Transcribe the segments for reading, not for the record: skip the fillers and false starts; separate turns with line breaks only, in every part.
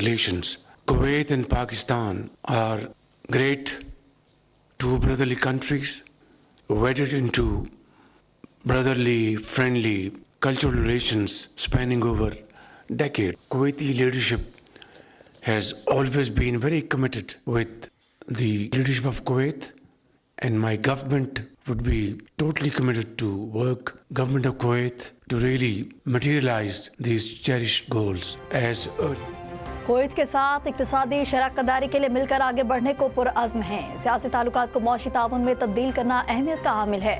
relations. Kuwait and Pakistan are great two brotherly countries wedded into brotherly, friendly cultural relations spanning over decades. Kuwaiti leadership has always been very committed with the leadership of Kuwait, and my government would be totally committed to work government of Kuwait to really materialize these cherished goals as early.
Kuwait के साथ इक्तिसादी शराकतदारी के लिए मिलकर आगे बढ़ने को पुरअज़्म है। सियासी ताल्लुकात को मौशी ताउन में तब्दील करना अहमियत का हामिल है।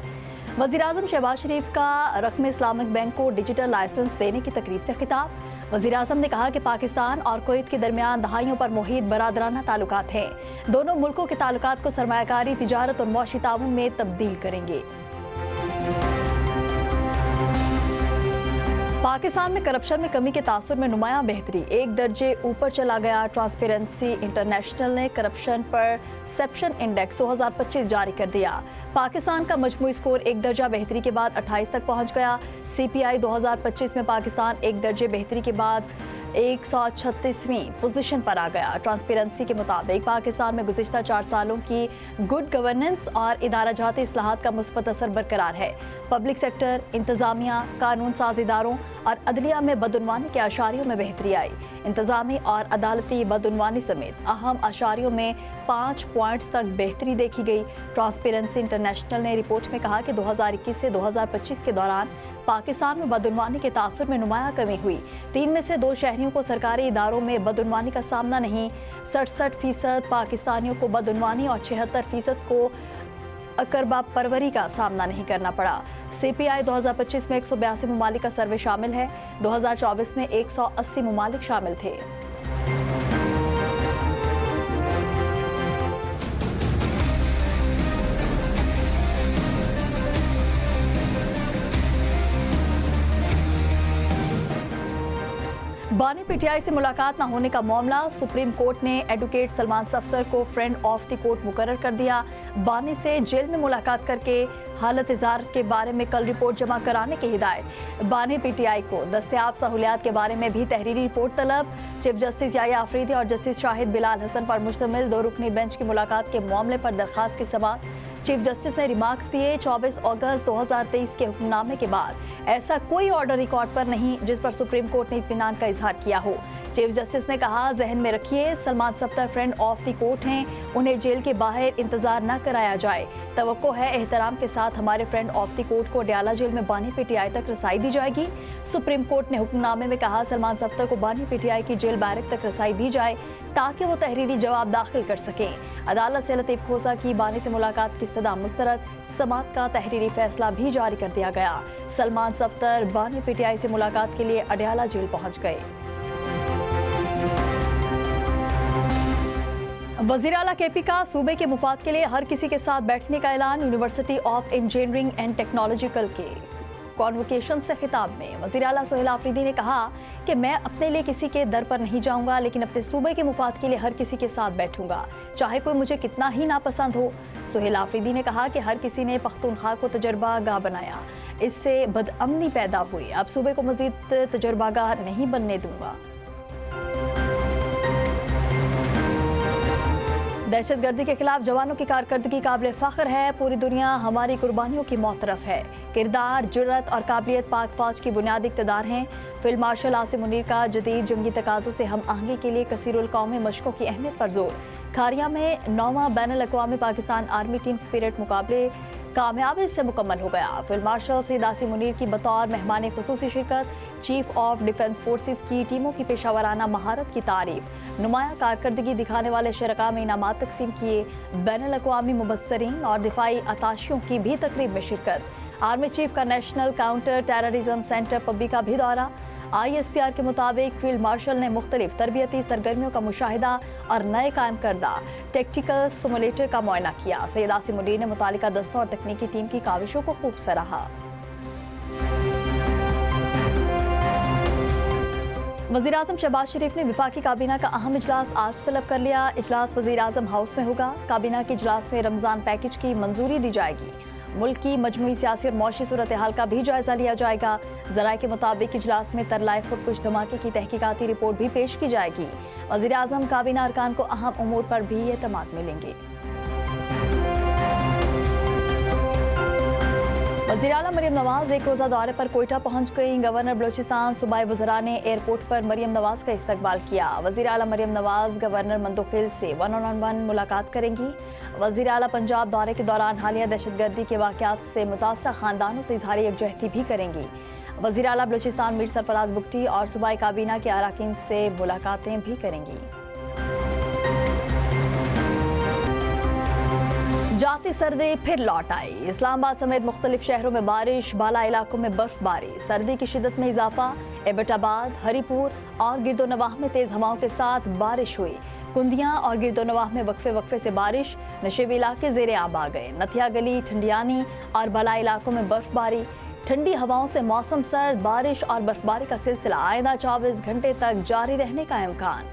वज़ीर-ए-आज़म शहबाज शरीफ का रकम इस्लामिक बैंक को डिजिटल लाइसेंस देने की तकरीब से खिताब। वज़ीर-ए-आज़म ने कहा कि पाकिस्तान और कुवैत के दरमियान दहाइयों पर मुहीत बरादराना ताल्लुकात हैं। दोनों मुल्कों के ताल्लुकात को सरमायाकारी, तिजारत और मौशी ताउन में तब्दील करेंगे। पाकिस्तान में करप्शन में कमी के तासुर में नुमायां बेहतरी, एक दर्जे ऊपर चला गया। ट्रांसपेरेंसी इंटरनेशनल ने करप्शन परसेप्शन इंडेक्स 2025 जारी कर दिया। पाकिस्तान का मजमूई स्कोर एक दर्जा बेहतरी के बाद 28 तक पहुंच गया। CPI 2025 में पाकिस्तान एक दर्जे बेहतरी के बाद 136वीं पोजीशन पर आ गया। ट्रांसपेरेंसी के मुताबिक पाकिस्तान में गुज़िश्ता 4 सालों की गुड गवर्नेंस और इदारा जाती इस्लाहात का मुस्बत असर बरकरार है। पब्लिक सेक्टर, इंतजामिया, कानून साज इदारों और अदलिया में बदउनवानी के अशारियों में बेहतरी आई। इंतजामी और अदालती बदउनवानी समेत अहम अशारियों में 5 पॉइंट्स तक बेहतरी देखी गई। ट्रांसपेरेंसी इंटरनेशनल ने रिपोर्ट में कहा कि 2021 से 2025 के दौरान पाकिस्तान में बदउनवानी के तासुर में नुमायां कमी हुई। 3 में से 2 शहरियों को सरकारी इदारों में बदउनवानी का सामना नहीं। 67% पाकिस्तानियों को बदउनवानी और 76% को अकरबा परवरी का सामना नहीं करना पड़ा। CPI 2025 में 182 ममालिक का सर्वे शामिल है। 2024 में 180 ममालिक शामिल थे। बानी PTI से मुलाकात न होने का मामला, सुप्रीम कोर्ट ने एडवोकेट सलमान सफ्दर को फ्रेंड ऑफ द कोर्ट मुकर्रर कर दिया। बानी से जेल में मुलाकात करके हालत इज़हार के बारे में कल रिपोर्ट जमा कराने की हिदायत। बानी PTI को दस्तयाब सहूलियात के बारे में भी तहरीरी रिपोर्ट तलब। चीफ जस्टिस याया आफरीदी और जस्टिस शाहिद बिलाल हसन पर मुश्तमिल 2 रुकनी बेंच की मुलाकात के मामले पर दरख्वास्त की समाअत। चीफ जस्टिस ने रिमार्क्स दिए। 24 अगस्त 2023 के हुक्मनामे के बाद ऐसा कोई ऑर्डर रिकॉर्ड पर नहीं जिस पर सुप्रीम कोर्ट ने इत्मीनान का इजहार किया हो। चीफ जस्टिस ने कहा, जहन में रखिए Salman Safdar friend of the court हैं, उन्हें जेल के बाहर इंतजार न कराया जाए। तवक्को है एहतराम के साथ हमारे फ्रेंड ऑफ द कोर्ट को अडयाला जेल में बानी PTI तक रसाई दी जाएगी। सुप्रीम कोर्ट ने हुक्मनामे में कहा, सलमान सफ्दर को बानी PTI की जेल बैरक तक रसाई दी जाए ताकि वो तहरीरी जवाब दाखिल कर सकें। अदालत से लतीफ खोसा की बानी से मुलाकात की इस्तदा मुस्तरद, समाअत का तहरीरी फैसला भी जारी कर दिया गया। सलमान सफ्दर बानी PTI से मुलाकात के लिए अडयाला जेल पहुंच गए। वज़ीर आला KP का सूबे के मुफाद के लिए हर किसी के साथ बैठने का ऐलान। University of engineering and technological के कॉन्वोकेशन से खिताब में वज़ीर आला सोहेल आफरीदी ने कहा कि मैं अपने लिए किसी के दर पर नहीं जाऊंगा, लेकिन अपने सूबे के मुफाद के लिए हर किसी के साथ बैठूंगा, चाहे कोई मुझे कितना ही नापसंद हो। सोहेल आफरीदी ने कहा कि हर किसी ने पख्तूनख्वा को तजर्बा गाह बनाया, इससे बदअमनी पैदा हुई। अब सूबे को मजीद तजर्बा गाह नहीं बनने दूंगा। दहशतगर्दी के खिलाफ जवानों की कारकर्दगी काबिल फ़ख्र है। पूरी दुनिया हमारी कुर्बानियों की मोतरफ है। किरदार, जुर्रत और काबिलियत पाक फौज की बुनियादी इक़्तिदार हैं। फील्ड मार्शल आसिम मुनीर का जदीद जंगी तकाज़ों से हम आहंगी के लिए कसीरुल कौमी मशकों की अहमियत पर जोर। खारिया में 9वां बैनुल अक़वामी पाकिस्तान आर्मी टीम स्पिरिट मुकाबले कामयाबी से मुकम्मल हो गया। फील्ड मार्शल सैयद आसिम मुनीर की बतौर मेहमान खुसूसी शिरकत, चीफ ऑफ डिफेंस फोर्सेस की टीमों की पेशावराना महारत की तारीफ, नुमाया कारकर्दगी दिखाने वाले शरका में इनामात तकसीम किए। बैनुल अक़वामी मुबस्सरीन और दिफाई अताशियों की भी तकरीब में शिरकत। आर्मी चीफ का नेशनल काउंटर टेररिज्म सेंटर पब्बी का भी दौरा। ISPR के मुताबिक फील्ड मार्शल ने मुख्तलिफ तरबियती सरगर्मियों का मुशाहिदा और नए कायम करदा टेक्टिकल सिमुलेटर का मुआयना किया। सैयद आसिम मुनीर ने मुतालिका दस्तों और तकनीकी टीम की काविशों को खूब सराहा। वज़ीर-ए-आज़म शहबाज शरीफ ने वफाकी काबीना का अहम इजलास आज तलब कर लिया। इजलास वज़ीर-ए-आज़म हाउस में होगा। काबीना के इजलास में रमज़ान पैकेज की मंजूरी दी जाएगी। मुल्क की मजमूई सियासी और मौशी सूरत हाल का भी जायजा लिया जाएगा। जराये के मुताबिक इजलास में तरलाए खुद कुछ धमाके की तहकीकाती रिपोर्ट भी पेश की जाएगी। वज़ीर आज़म काबीना अरकान को अहम उमूर पर भी एतमाद मिलेंगे। वज़ीर आला मरियम नवाज एक रोज़ा दौरे पर कोयटा पहुंच गई। गवर्नर बलूचिस्तान सूबाई वज़रा ने एयरपोर्ट पर मरियम नवाज का इस्तकबाल किया। वज़ीर आला मरियम नवाज गवर्नर मंदोखिल से 1-on-1 मुलाकात करेंगी। वज़ीर आला पंजाब दौरे के दौरान हालिया दहशतगर्दी के वाक़यात से मुतासरा खानदानों से इजहार यकजहती भी करेंगी। वज़ीर आला बलूचिस्तान मीर सरफराज बुगटी और सूबाई काबीना के अराकीन से मुलाकातें भी करेंगी। जाती सर्दी फिर लौट आई। इस्लामाबाद समेत मुख्तलिफ शहरों में बारिश, बाला इलाकों में बर्फबारी, सर्दी की शिद्दत में इजाफा। एबटाबाद, हरीपुर और गिरदोनवाह में तेज हवाओं के साथ बारिश हुई। कुंदियां और गिरदोनवाह में वक्फे वक्फे से बारिश, नशेबी इलाके ज़ेरे आब आ गए। नथिया गली, ठंडियानी और बाला इलाकों में बर्फबारी। ठंडी हवाओं से मौसम सर्द, बारिश और बर्फबारी का सिलसिला आइंदा 24 घंटे तक जारी रहने का इम्कान।